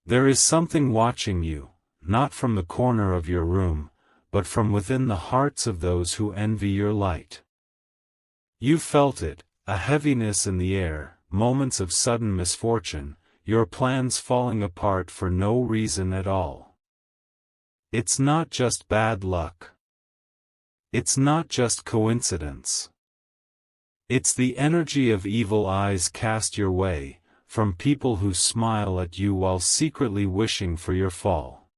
There is something watching you, not from the corner of your room, but from within the hearts of those who envy your light. You felt it, a heaviness in the air, moments of sudden misfortune, your plans falling apart for no reason at all. It's not just bad luck. It's not just coincidence. It's the energy of evil eyes cast your way, from people who smile at you while secretly wishing for your fall.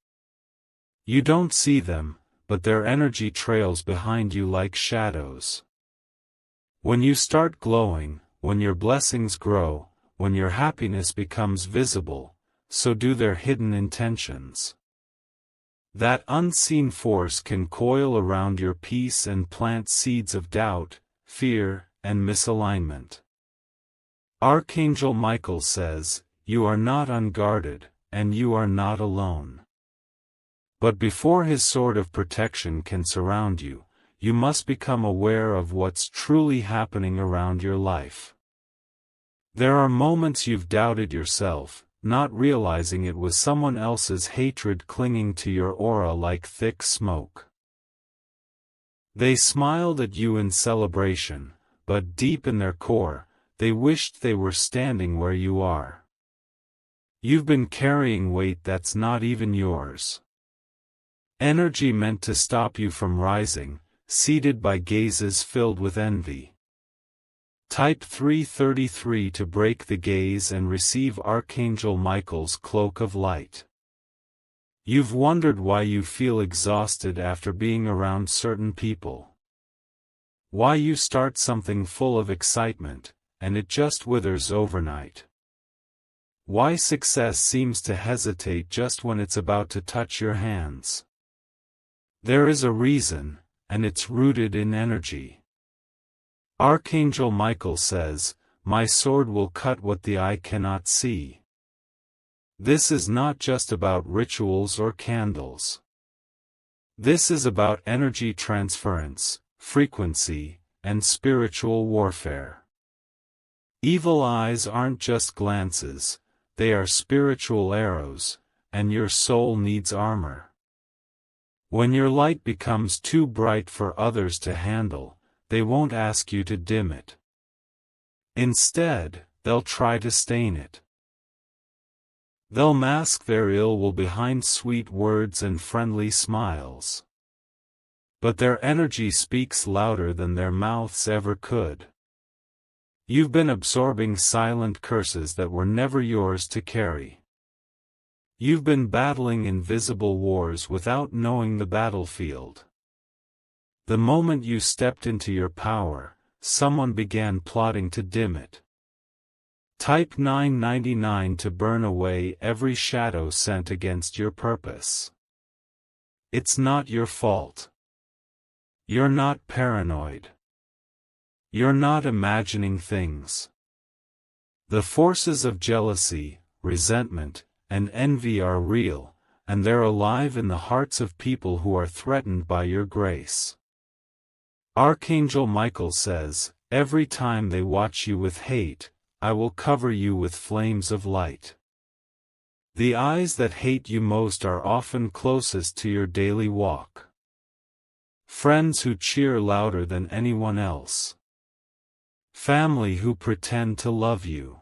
You don't see them, but their energy trails behind you like shadows. When you start glowing, when your blessings grow, when your happiness becomes visible, so do their hidden intentions. That unseen force can coil around your peace and plant seeds of doubt, fear, and misalignment. Archangel Michael says, "You are not unguarded, and you are not alone." But before his sword of protection can surround you, you must become aware of what's truly happening around your life. There are moments you've doubted yourself, not realizing it was someone else's hatred clinging to your aura like thick smoke. They smiled at you in celebration, but deep in their core, they wished they were standing where you are. You've been carrying weight that's not even yours. Energy meant to stop you from rising, seated by gazes filled with envy. Type 333 to break the gaze and receive Archangel Michael's cloak of light. You've wondered why you feel exhausted after being around certain people. Why you start something full of excitement, and it just withers overnight. Why success seems to hesitate just when it's about to touch your hands. There is a reason, and it's rooted in energy. Archangel Michael says, "My sword will cut what the eye cannot see." This is not just about rituals or candles. This is about energy transference, frequency, and spiritual warfare. Evil eyes aren't just glances, they are spiritual arrows, and your soul needs armor. When your light becomes too bright for others to handle, they won't ask you to dim it. Instead, they'll try to stain it. They'll mask their ill will behind sweet words and friendly smiles. But their energy speaks louder than their mouths ever could. You've been absorbing silent curses that were never yours to carry. You've been battling invisible wars without knowing the battlefield. The moment you stepped into your power, someone began plotting to dim it. Type 999 to burn away every shadow sent against your purpose. It's not your fault. You're not paranoid. You're not imagining things. The forces of jealousy, resentment, and envy are real, and they're alive in the hearts of people who are threatened by your grace. Archangel Michael says, "Every time they watch you with hate, I will cover you with flames of light." The eyes that hate you most are often closest to your daily walk. Friends who cheer louder than anyone else. Family who pretend to love you.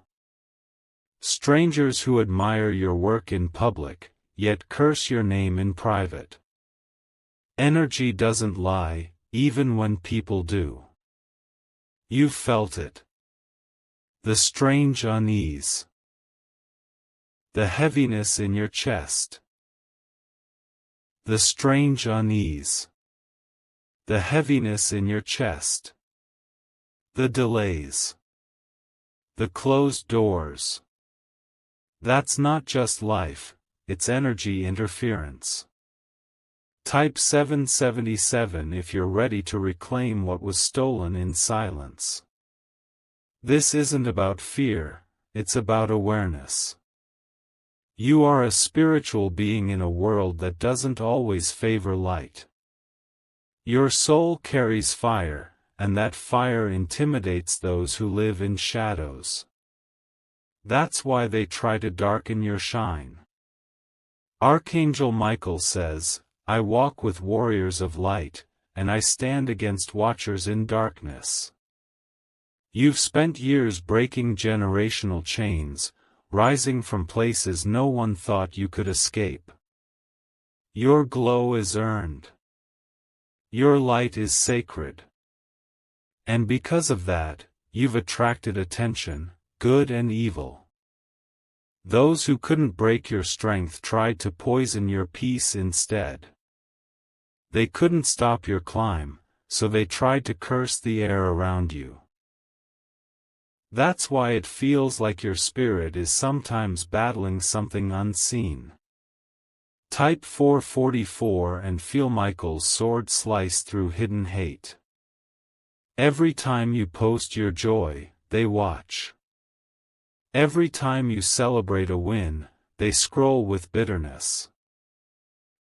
Strangers who admire your work in public, yet curse your name in private. Energy doesn't lie, even when people do. You've felt it. The strange unease. The heaviness in your chest. The strange unease. The heaviness in your chest. The delays. The closed doors. That's not just life, it's energy interference. Type 777 if you're ready to reclaim what was stolen in silence. This isn't about fear, it's about awareness. You are a spiritual being in a world that doesn't always favor light. Your soul carries fire, and that fire intimidates those who live in shadows. That's why they try to darken your shine. Archangel Michael says, I walk with warriors of light, and I stand against watchers in darkness. You've spent years breaking generational chains, rising from places no one thought you could escape. Your glow is earned. Your light is sacred. And because of that, you've attracted attention, good and evil. Those who couldn't break your strength tried to poison your peace instead. They couldn't stop your climb, so they tried to curse the air around you. That's why it feels like your spirit is sometimes battling something unseen. Type 444 and feel Michael's sword slice through hidden hate. Every time you post your joy, they watch. Every time you celebrate a win, they scroll with bitterness.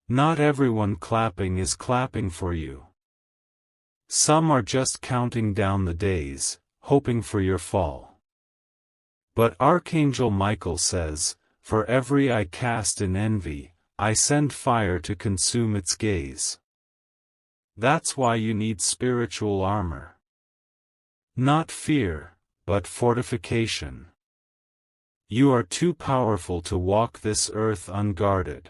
Not everyone clapping is clapping for you. Some are just counting down the days, hoping for your fall. But Archangel Michael says, for every eye cast in envy, I send fire to consume its gaze. That's why you need spiritual armor. Not fear, but fortification. You are too powerful to walk this earth unguarded.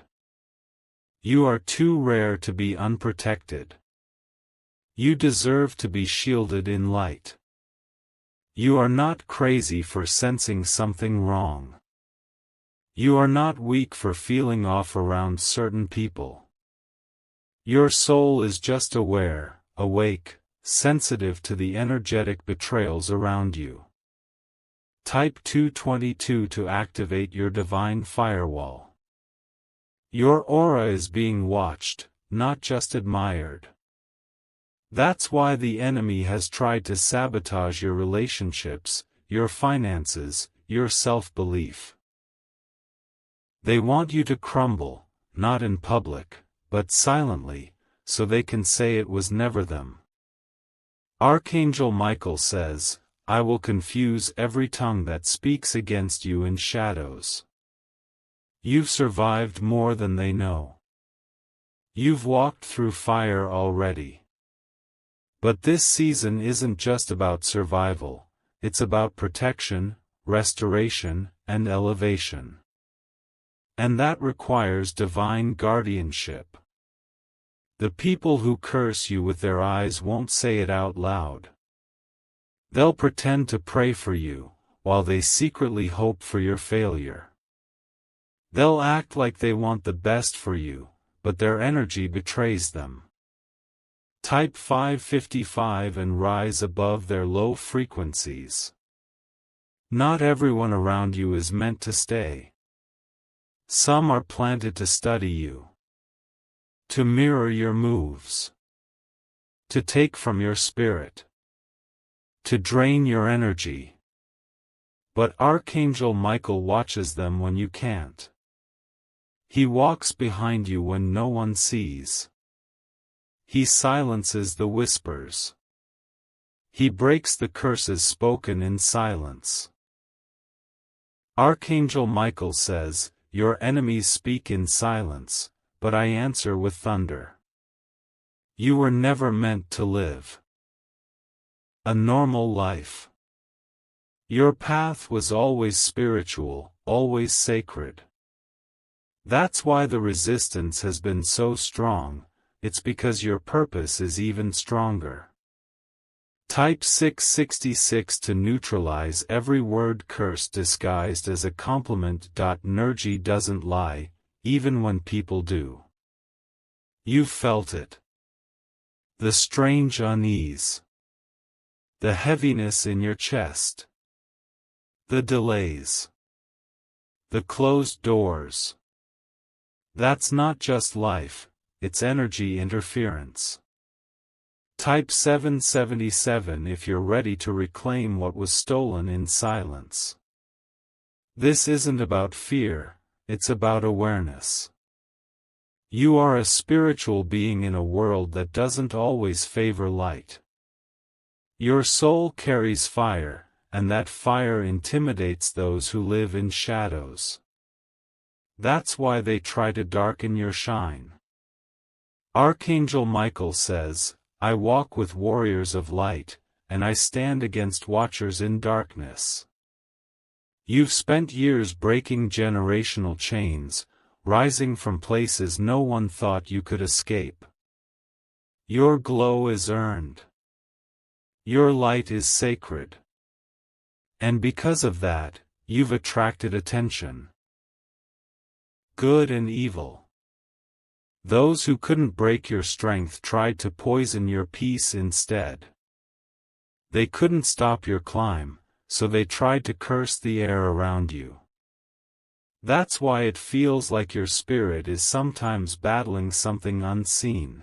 You are too rare to be unprotected. You deserve to be shielded in light. You are not crazy for sensing something wrong. You are not weak for feeling off around certain people. Your soul is just aware, awake, sensitive to the energetic betrayals around you. Type 222 to activate your divine firewall. Your aura is being watched, not just admired. That's why the enemy has tried to sabotage your relationships, your finances, your self-belief. They want you to crumble, not in public, but silently, so they can say it was never them. Archangel Michael says, I will confuse every tongue that speaks against you in shadows. You've survived more than they know. You've walked through fire already. But this season isn't just about survival, it's about protection, restoration, and elevation. And that requires divine guardianship. The people who curse you with their eyes won't say it out loud. They'll pretend to pray for you, while they secretly hope for your failure. They'll act like they want the best for you, but their energy betrays them. Type 555 and rise above their low frequencies. Not everyone around you is meant to stay. Some are planted to study you, to mirror your moves, to take from your spirit, to drain your energy. But Archangel Michael watches them when you can't. He walks behind you when no one sees. He silences the whispers. He breaks the curses spoken in silence. Archangel Michael says, your enemies speak in silence, but I answer with thunder. You were never meant to live a normal life. Your path was always spiritual, always sacred. That's why the resistance has been so strong, it's because your purpose is even stronger. Type 666 to neutralize every word curse disguised as a compliment. Energy doesn't lie, even when people do. You've felt it. The strange unease. The heaviness in your chest. The delays. The closed doors. That's not just life, it's energy interference. Type 777 if you're ready to reclaim what was stolen in silence. This isn't about fear, it's about awareness. You are a spiritual being in a world that doesn't always favor light. Your soul carries fire, and that fire intimidates those who live in shadows. That's why they try to darken your shine. Archangel Michael says, I walk with warriors of light, and I stand against watchers in darkness. You've spent years breaking generational chains, rising from places no one thought you could escape. Your glow is earned. Your light is sacred. And because of that, you've attracted attention. Good and evil. Those who couldn't break your strength tried to poison your peace instead. They couldn't stop your climb, so they tried to curse the air around you. That's why it feels like your spirit is sometimes battling something unseen.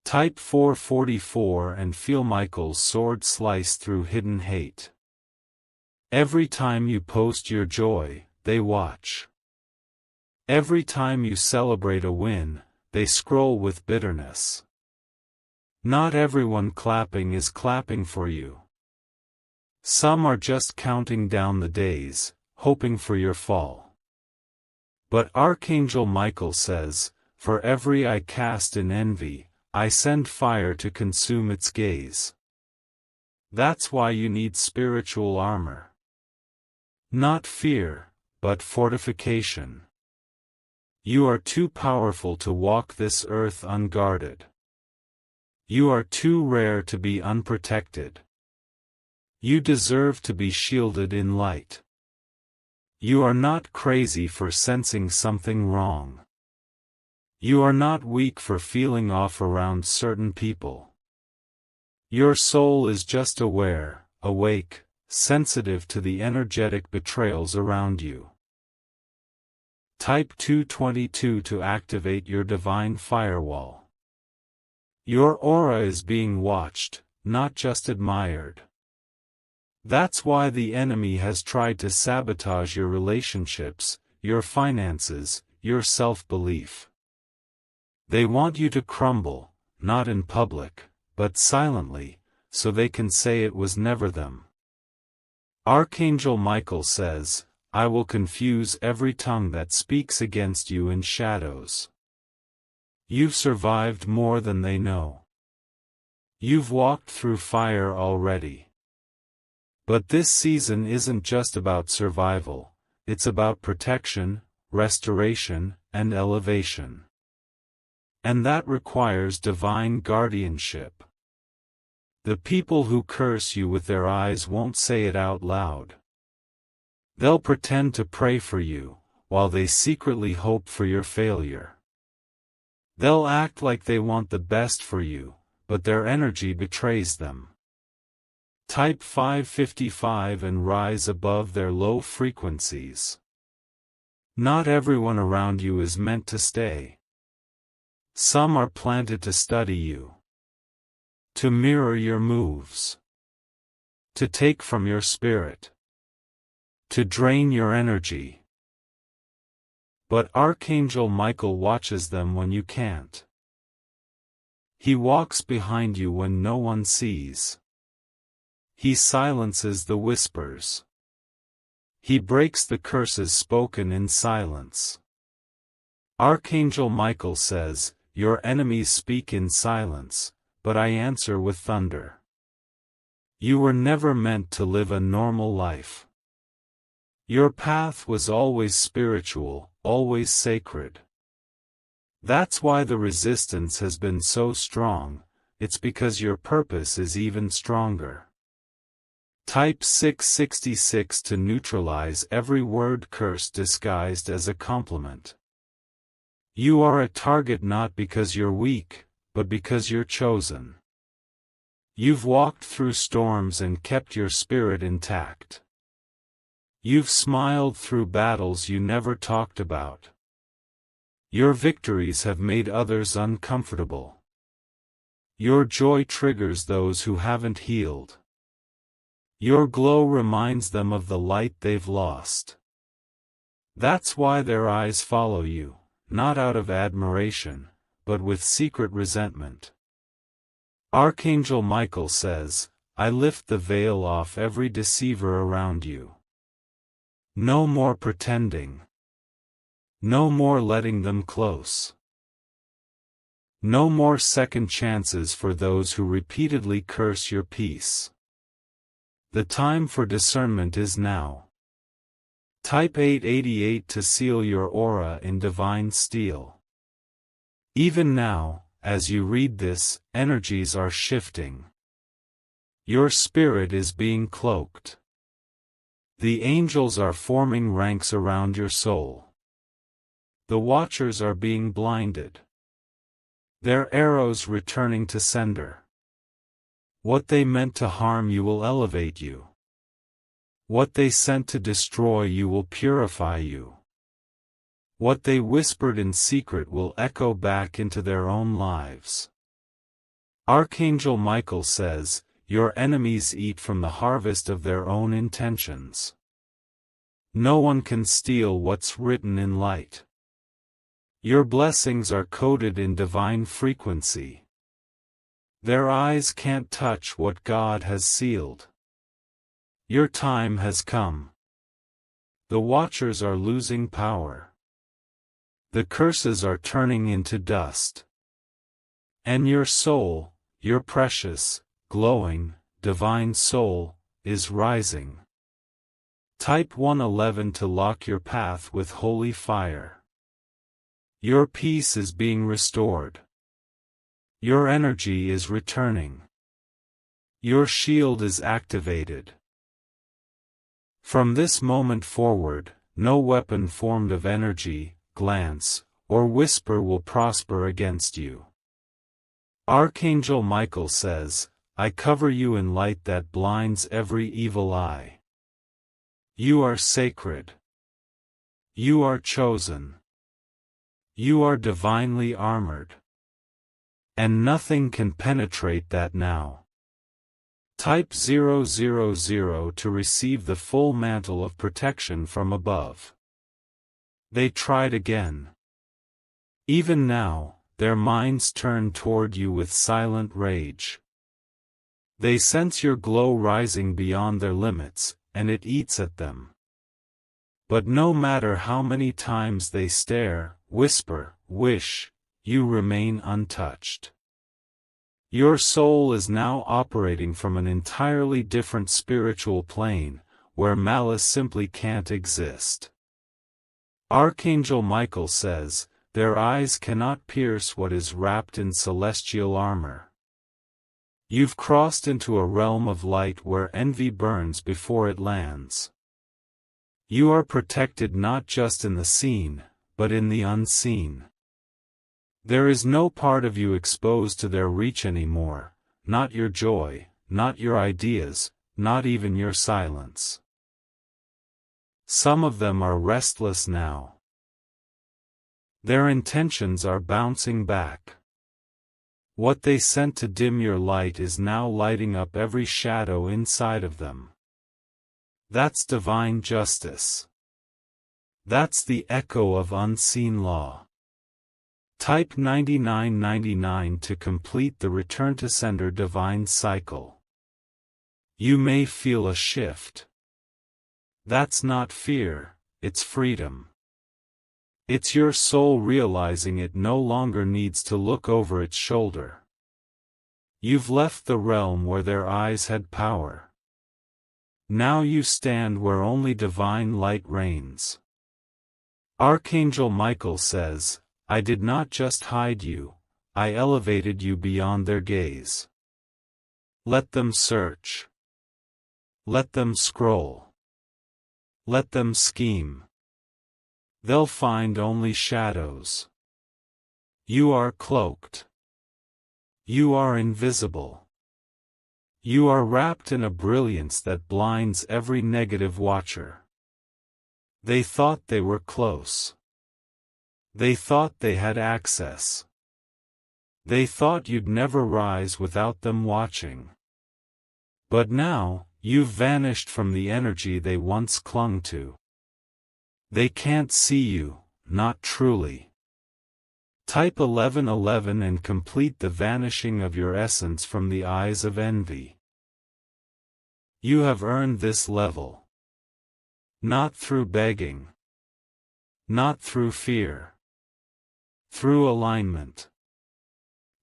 Type 444 and feel Michael's sword slice through hidden hate. Every time you post your joy, they watch. Every time you celebrate a win, they scroll with bitterness. Not everyone clapping is clapping for you. Some are just counting down the days, hoping for your fall. But Archangel Michael says, for every eye cast in envy, I send fire to consume its gaze. That's why you need spiritual armor. Not fear, but fortification. You are too powerful to walk this earth unguarded. You are too rare to be unprotected. You deserve to be shielded in light. You are not crazy for sensing something wrong. You are not weak for feeling off around certain people. Your soul is just aware, awake, sensitive to the energetic betrayals around you. Type 222 to activate your divine firewall. Your aura is being watched, not just admired. That's why the enemy has tried to sabotage your relationships, your finances, your self-belief. They want you to crumble, not in public, but silently, so they can say it was never them. Archangel Michael says, I will confuse every tongue that speaks against you in shadows. You've survived more than they know. You've walked through fire already. But this season isn't just about survival, it's about protection, restoration, and elevation. And that requires divine guardianship. The people who curse you with their eyes won't say it out loud. They'll pretend to pray for you, while they secretly hope for your failure. They'll act like they want the best for you, but their energy betrays them. Type 555 and rise above their low frequencies. Not everyone around you is meant to stay. Some are planted to study you. To mirror your moves. To take from your spirit. To drain your energy. But Archangel Michael watches them when you can't. He walks behind you when no one sees. He silences the whispers. He breaks the curses spoken in silence. Archangel Michael says, your enemies speak in silence, but I answer with thunder. You were never meant to live a normal life. Your path was always spiritual, always sacred. That's why the resistance has been so strong, it's because your purpose is even stronger. Type 666 to neutralize every word curse disguised as a compliment. You are a target not because you're weak, but because you're chosen. You've walked through storms and kept your spirit intact. You've smiled through battles you never talked about. Your victories have made others uncomfortable. Your joy triggers those who haven't healed. Your glow reminds them of the light they've lost. That's why their eyes follow you, not out of admiration, but with secret resentment. Archangel Michael says, I lift the veil off every deceiver around you. No more pretending. No more letting them close. No more second chances for those who repeatedly curse your peace. The time for discernment is now. Type 888 to seal your aura in divine steel. Even now, as you read this, energies are shifting. Your spirit is being cloaked. The angels are forming ranks around your soul. The watchers are being blinded. Their arrows returning to sender. What they meant to harm you will elevate you. What they sent to destroy you will purify you. What they whispered in secret will echo back into their own lives. Archangel Michael says, your enemies eat from the harvest of their own intentions. No one can steal what's written in light. Your blessings are coded in divine frequency. Their eyes can't touch what God has sealed. Your time has come. The watchers are losing power. The curses are turning into dust. And your soul, your precious, glowing, divine soul, is rising. Type 111 to lock your path with holy fire. Your peace is being restored. Your energy is returning. Your shield is activated. From this moment forward, no weapon formed of energy, glance, or whisper will prosper against you. Archangel Michael says, I cover you in light that blinds every evil eye. You are sacred. You are chosen. You are divinely armored. And nothing can penetrate that now. Type 000 to receive the full mantle of protection from above. They tried again. Even now, their minds turn toward you with silent rage. They sense your glow rising beyond their limits, and it eats at them. But no matter how many times they stare, whisper, wish, you remain untouched. Your soul is now operating from an entirely different spiritual plane, where malice simply can't exist. Archangel Michael says, their eyes cannot pierce what is wrapped in celestial armor. You've crossed into a realm of light where envy burns before it lands. You are protected not just in the seen, but in the unseen. There is no part of you exposed to their reach anymore, not your joy, not your ideas, not even your silence. Some of them are restless now. Their intentions are bouncing back. What they sent to dim your light is now lighting up every shadow inside of them. That's divine justice. That's the echo of unseen law. Type 9999 to complete the return to sender divine cycle. You may feel a shift. That's not fear, it's freedom. It's your soul realizing it no longer needs to look over its shoulder. You've left the realm where their eyes had power. Now you stand where only divine light reigns. Archangel Michael says, I did not just hide you, I elevated you beyond their gaze. Let them search. Let them scroll. Let them scheme. They'll find only shadows. You are cloaked. You are invisible. You are wrapped in a brilliance that blinds every negative watcher. They thought they were close. They thought they had access. They thought you'd never rise without them watching. But now, you've vanished from the energy they once clung to. They can't see you, not truly. Type 1111 and complete the vanishing of your essence from the eyes of envy. You have earned this level. Not through begging. Not through fear. Through alignment.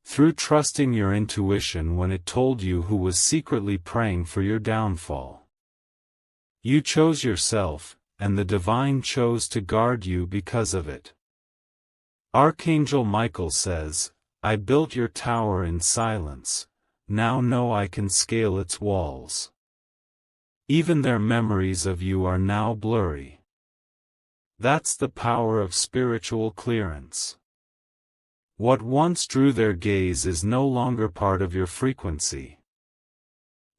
Through trusting your intuition when it told you who was secretly praying for your downfall. You chose yourself, and the divine chose to guard you because of it. Archangel Michael says, "I built your tower in silence, now know I can scale its walls. Even their memories of you are now blurry." That's the power of spiritual clearance. What once drew their gaze is no longer part of your frequency.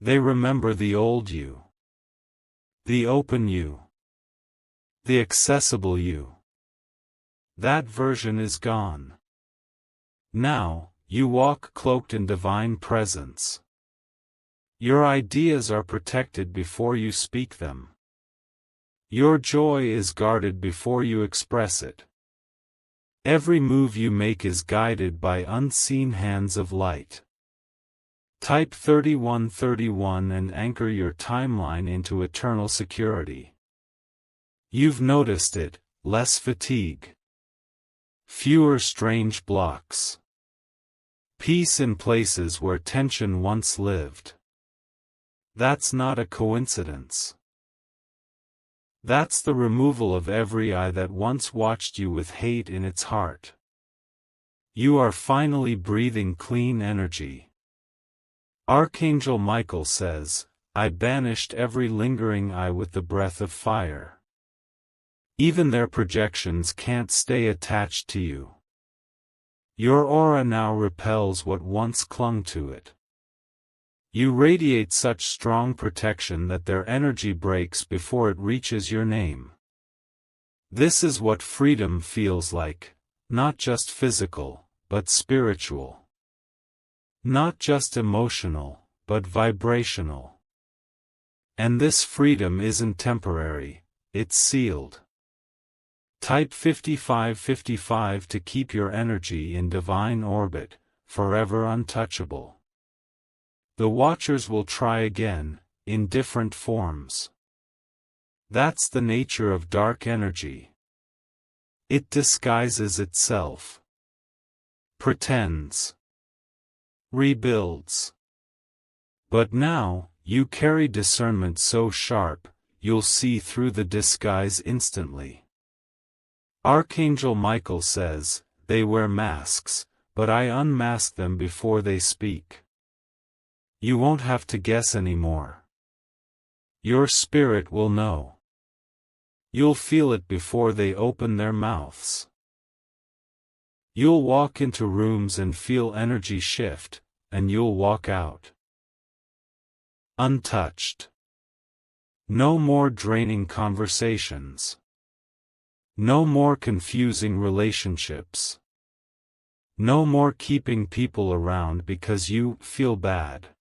They remember the old you. The open you. The accessible you. That version is gone. Now, you walk cloaked in divine presence. Your ideas are protected before you speak them. Your joy is guarded before you express it. Every move you make is guided by unseen hands of light. Type 3131 and anchor your timeline into eternal security. You've noticed it, less fatigue. Fewer strange blocks. Peace in places where tension once lived. That's not a coincidence. That's the removal of every eye that once watched you with hate in its heart. You are finally breathing clean energy. Archangel Michael says, "I banished every lingering eye with the breath of fire." Even their projections can't stay attached to you. Your aura now repels what once clung to it. You radiate such strong protection that their energy breaks before it reaches your name. This is what freedom feels like, not just physical, but spiritual. Not just emotional, but vibrational. And this freedom isn't temporary, it's sealed. Type 5555 to keep your energy in divine orbit, forever untouchable. The Watchers will try again, in different forms. That's the nature of dark energy. It disguises itself. Pretends. Rebuilds. But now, you carry discernment so sharp, you'll see through the disguise instantly. Archangel Michael says, "They wear masks, but I unmask them before they speak." You won't have to guess anymore. Your spirit will know. You'll feel it before they open their mouths. You'll walk into rooms and feel energy shift, and you'll walk out untouched. No more draining conversations. No more confusing relationships. No more keeping people around because you feel bad.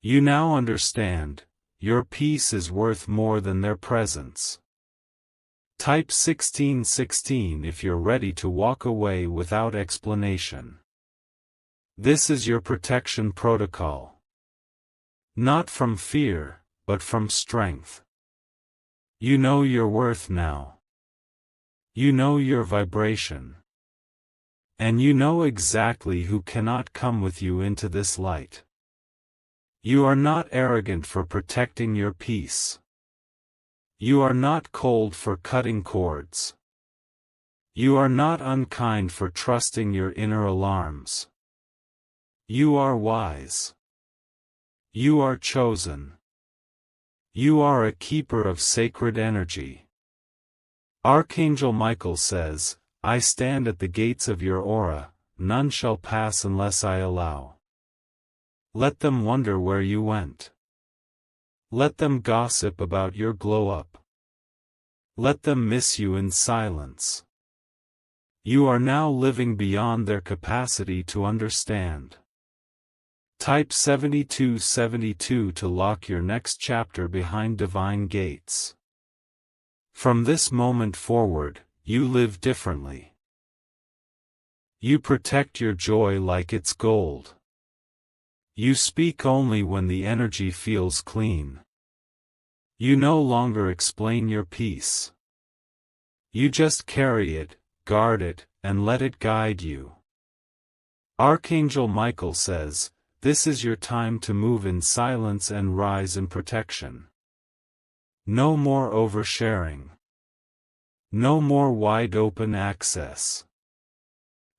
You now understand, your peace is worth more than their presence. Type 1616 if you're ready to walk away without explanation. This is your protection protocol. Not from fear, but from strength. You know your worth now. You know your vibration. And you know exactly who cannot come with you into this light. You are not arrogant for protecting your peace. You are not cold for cutting cords. You are not unkind for trusting your inner alarms. You are wise. You are chosen. You are a keeper of sacred energy. Archangel Michael says, "I stand at the gates of your aura, none shall pass unless I allow." Let them wonder where you went. Let them gossip about your glow-up. Let them miss you in silence. You are now living beyond their capacity to understand. Type 7272 to lock your next chapter behind divine gates. From this moment forward, you live differently. You protect your joy like it's gold. You speak only when the energy feels clean. You no longer explain your peace. You just carry it, guard it, and let it guide you. Archangel Michael says, this is your time to move in silence and rise in protection. No more oversharing. No more wide-open access.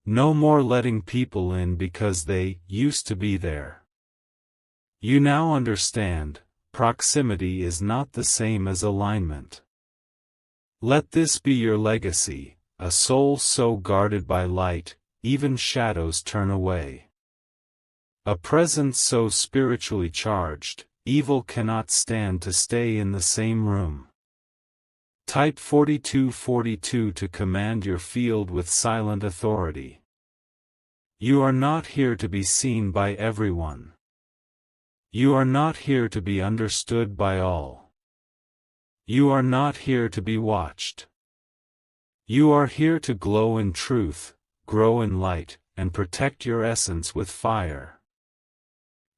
No more letting people in because they used to be there. You now understand, proximity is not the same as alignment. Let this be your legacy, a soul so guarded by light, even shadows turn away. A presence so spiritually charged, evil cannot stand to stay in the same room. Type 4242 to command your field with silent authority. You are not here to be seen by everyone. You are not here to be understood by all. You are not here to be watched. You are here to glow in truth, grow in light, and protect your essence with fire.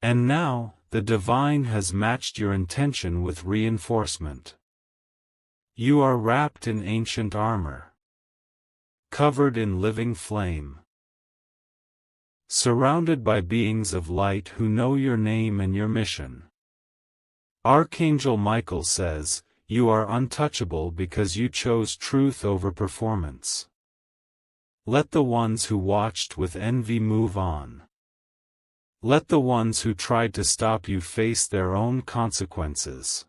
And now, the divine has matched your intention with reinforcement. You are wrapped in ancient armor, covered in living flame, surrounded by beings of light who know your name and your mission. Archangel Michael says, you are untouchable because you chose truth over performance. Let the ones who watched with envy move on. Let the ones who tried to stop you face their own consequences.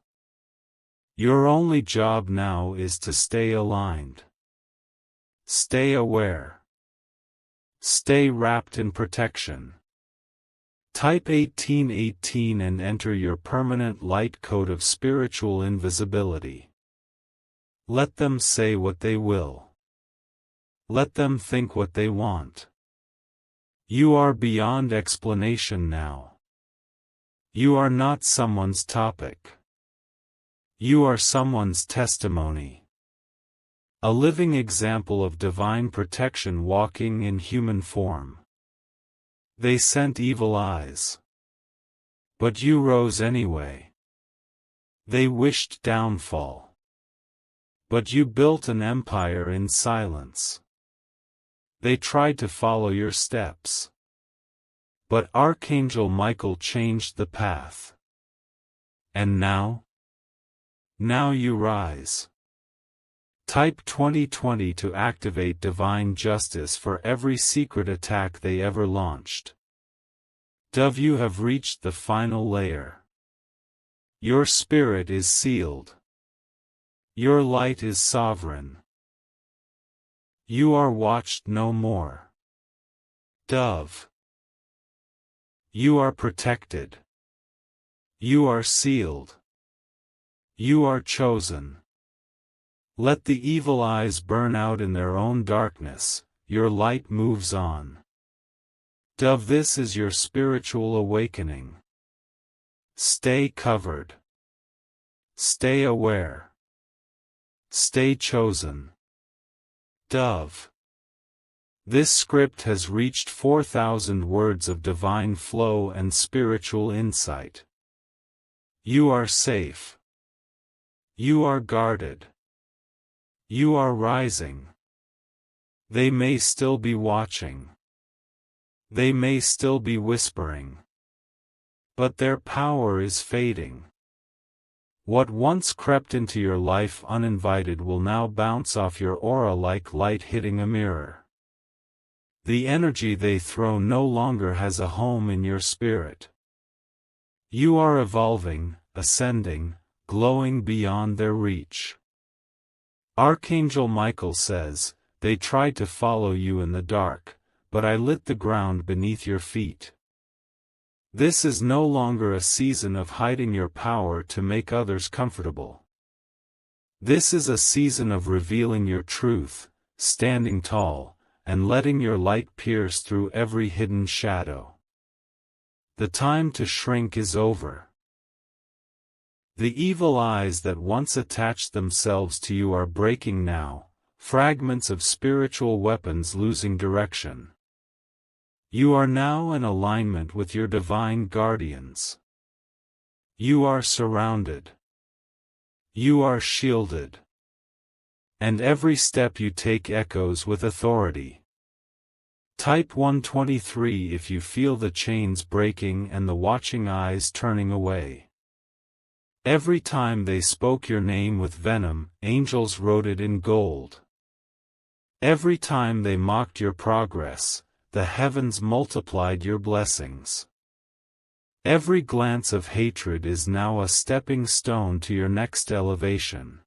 Your only job now is to stay aligned. Stay aware. Stay wrapped in protection. Type 1818 and enter your permanent light code of spiritual invisibility. Let them say what they will. Let them think what they want. You are beyond explanation now. You are not someone's topic. You are someone's testimony. A living example of divine protection walking in human form. They sent evil eyes. But you rose anyway. They wished downfall. But you built an empire in silence. They tried to follow your steps. But Archangel Michael changed the path. And now? Now you rise. Type 2020 to activate divine justice for every secret attack they ever launched. Dove, you have reached the final layer. Your spirit is sealed. Your light is sovereign. You are watched no more. Dove. You are protected. You are sealed. You are chosen. Let the evil eyes burn out in their own darkness, your light moves on. Dove, this is your spiritual awakening. Stay covered. Stay aware. Stay chosen. Dove. This script has reached 4,000 words of divine flow and spiritual insight. You are safe. You are guarded. You are rising. They may still be watching. They may still be whispering. But their power is fading. What once crept into your life uninvited will now bounce off your aura like light hitting a mirror. The energy they throw no longer has a home in your spirit. You are evolving, ascending, glowing beyond their reach. Archangel Michael says, they tried to follow you in the dark, but I lit the ground beneath your feet. This is no longer a season of hiding your power to make others comfortable. This is a season of revealing your truth, standing tall, and letting your light pierce through every hidden shadow. The time to shrink is over. The evil eyes that once attached themselves to you are breaking now, fragments of spiritual weapons losing direction. You are now in alignment with your divine guardians. You are surrounded. You are shielded. and every step you take echoes with authority. Type 123 if you feel the chains breaking and the watching eyes turning away. Every time they spoke your name with venom, angels wrote it in gold. Every time they mocked your progress, the heavens multiplied your blessings. Every glance of hatred is now a stepping stone to your next elevation.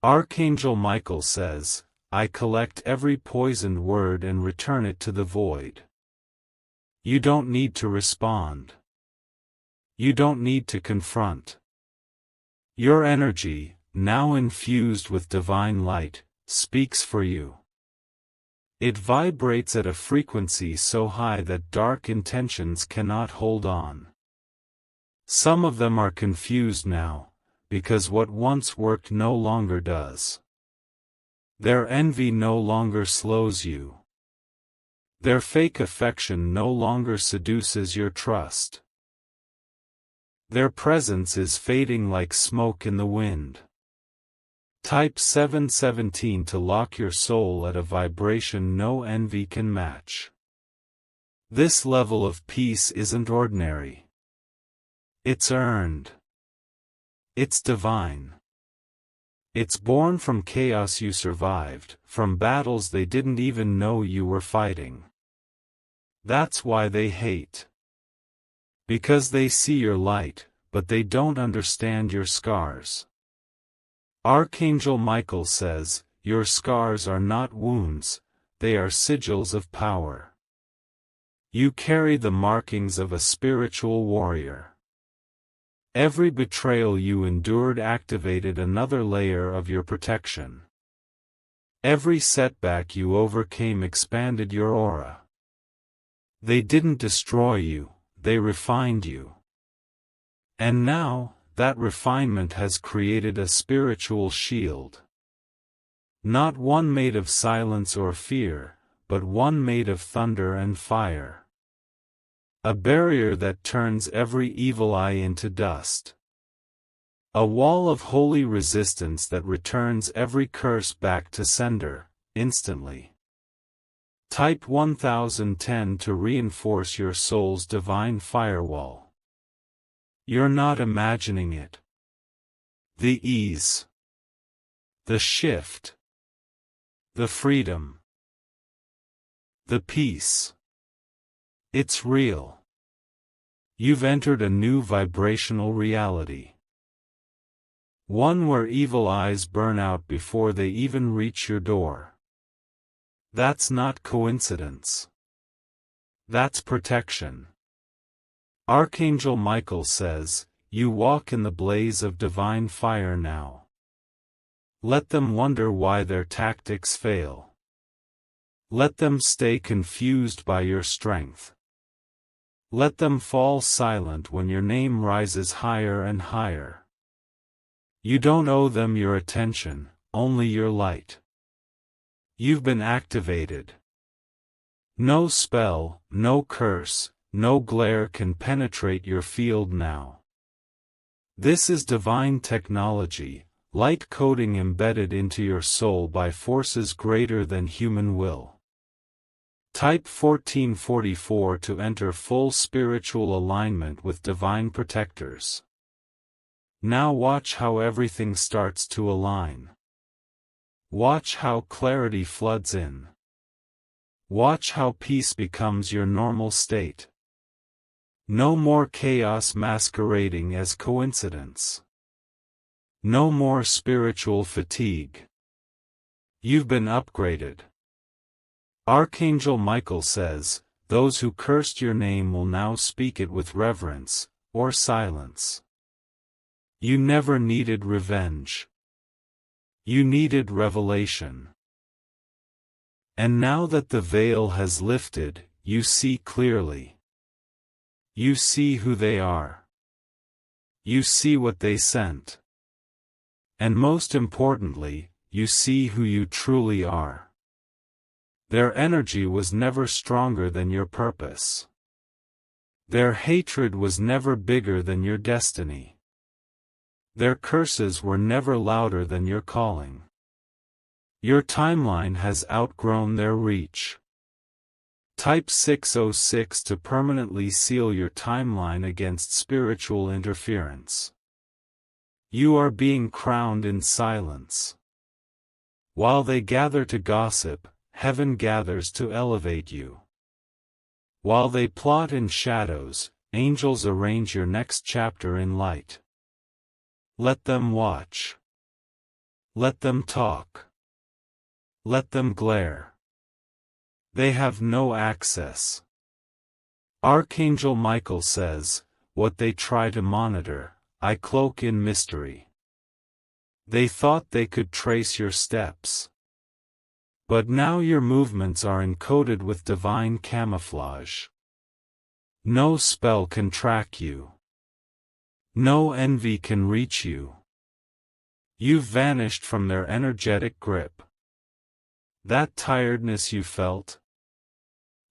Archangel Michael says, I collect every poisoned word and return it to the void. You don't need to respond. You don't need to confront. Your energy, now infused with divine light, speaks for you. It vibrates at a frequency so high that dark intentions cannot hold on. Some of them are confused now, because what once worked no longer does. Their envy no longer slows you. Their fake affection no longer seduces your trust. Their presence is fading like smoke in the wind. Type 717 to lock your soul at a vibration no envy can match. This level of peace isn't ordinary. It's earned. It's divine. It's born from chaos you survived, from battles they didn't even know you were fighting. That's why they hate. Because they see your light, but they don't understand your scars. Archangel Michael says, your scars are not wounds, they are sigils of power. You carry the markings of a spiritual warrior. Every betrayal you endured activated another layer of your protection. Every setback you overcame expanded your aura. They didn't destroy you, they refined you. And now, that refinement has created a spiritual shield. Not one made of silence or fear, but one made of thunder and fire. A barrier that turns every evil eye into dust. A wall of holy resistance that returns every curse back to sender, instantly. Type 1010 to reinforce your soul's divine firewall. You're not imagining it. The ease. The shift. The freedom. The peace. It's real. You've entered a new vibrational reality. One where evil eyes burn out before they even reach your door. That's not coincidence. That's protection. Archangel Michael says, you walk in the blaze of divine fire now. Let them wonder why their tactics fail. Let them stay confused by your strength. Let them fall silent when your name rises higher and higher. You don't owe them your attention, only your light. You've been activated. No spell, no curse, no glare can penetrate your field now. This is divine technology, light coding embedded into your soul by forces greater than human will. Type 1444 to enter full spiritual alignment with divine protectors. Now watch how everything starts to align. Watch how clarity floods in. Watch how peace becomes your normal state. No more chaos masquerading as coincidence. No more spiritual fatigue. You've been upgraded. Archangel Michael says, those who cursed your name will now speak it with reverence, or silence. You never needed revenge. You needed revelation. And now that the veil has lifted, you see clearly. You see who they are. You see what they sent. And most importantly, you see who you truly are. Their energy was never stronger than your purpose. Their hatred was never bigger than your destiny. Their curses were never louder than your calling. Your timeline has outgrown their reach. Type 606 to permanently seal your timeline against spiritual interference. You are being crowned in silence. While they gather to gossip, heaven gathers to elevate you. While they plot in shadows, angels arrange your next chapter in light. Let them watch. Let them talk. Let them glare. They have no access. Archangel Michael says, what they try to monitor, I cloak in mystery. They thought they could trace your steps. But now your movements are encoded with divine camouflage. No spell can track you. No envy can reach you. You've vanished from their energetic grip. That tiredness you felt,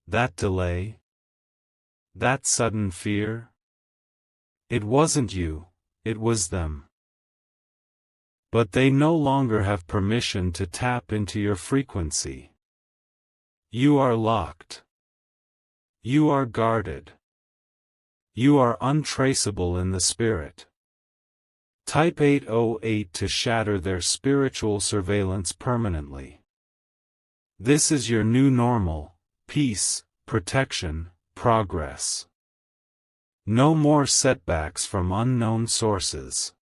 that delay, that sudden fear, it wasn't you, it was them. But they no longer have permission to tap into your frequency. You are locked. You are guarded. You are untraceable in the spirit. Type 808 to shatter their spiritual surveillance permanently. This is your new normal: peace, protection, progress. No more setbacks from unknown sources.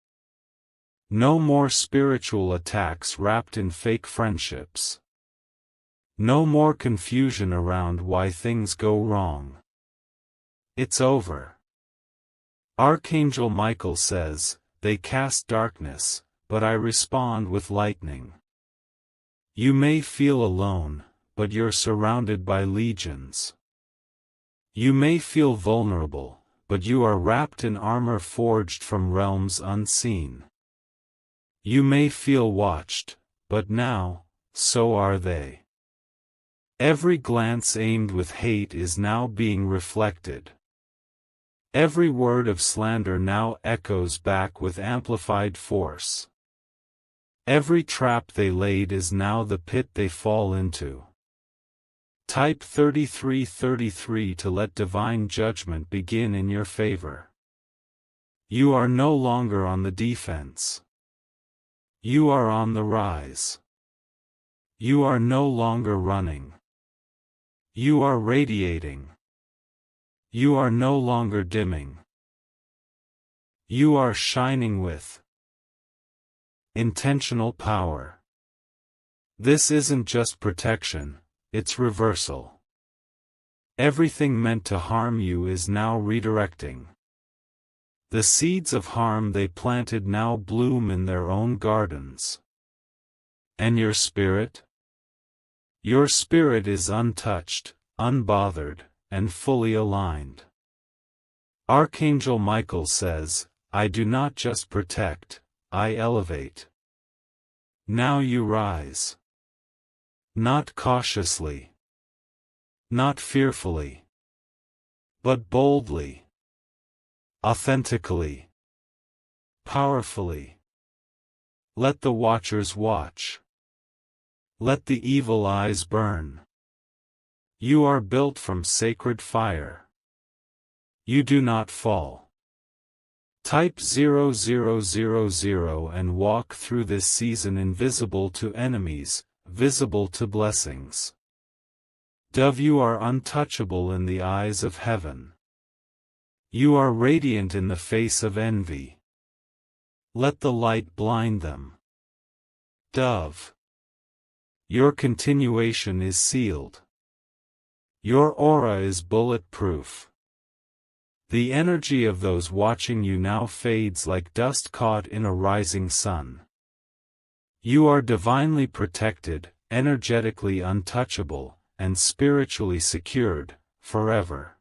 No more spiritual attacks wrapped in fake friendships. No more confusion around why things go wrong. It's over. Archangel Michael says, they cast darkness, but I respond with lightning. You may feel alone, but you're surrounded by legions. You may feel vulnerable, but you are wrapped in armor forged from realms unseen. You may feel watched, but now, so are they. Every glance aimed with hate is now being reflected. Every word of slander now echoes back with amplified force. Every trap they laid is now the pit they fall into. Type 3333 to let divine judgment begin in your favor. You are no longer on the defense. You are on the rise. You are no longer running. You are radiating. You are no longer dimming. You are shining with intentional power. This isn't just protection, it's reversal. Everything meant to harm you is now redirecting. The seeds of harm they planted now bloom in their own gardens. And your spirit? Your spirit is untouched, unbothered, and fully aligned. Archangel Michael says, I do not just protect, I elevate. Now you rise. Not cautiously. Not fearfully. But boldly. Authentically. Powerfully. Let the watchers watch. Let the evil eyes burn. You are built from sacred fire. You do not fall. Type 0000 and walk through this season invisible to enemies, visible to blessings. Dove, you are untouchable in the eyes of heaven. You are radiant in the face of envy. Let the light blind them. Dove. Your continuation is sealed. Your aura is bulletproof. The energy of those watching you now fades like dust caught in a rising sun. You are divinely protected, energetically untouchable, and spiritually secured, forever.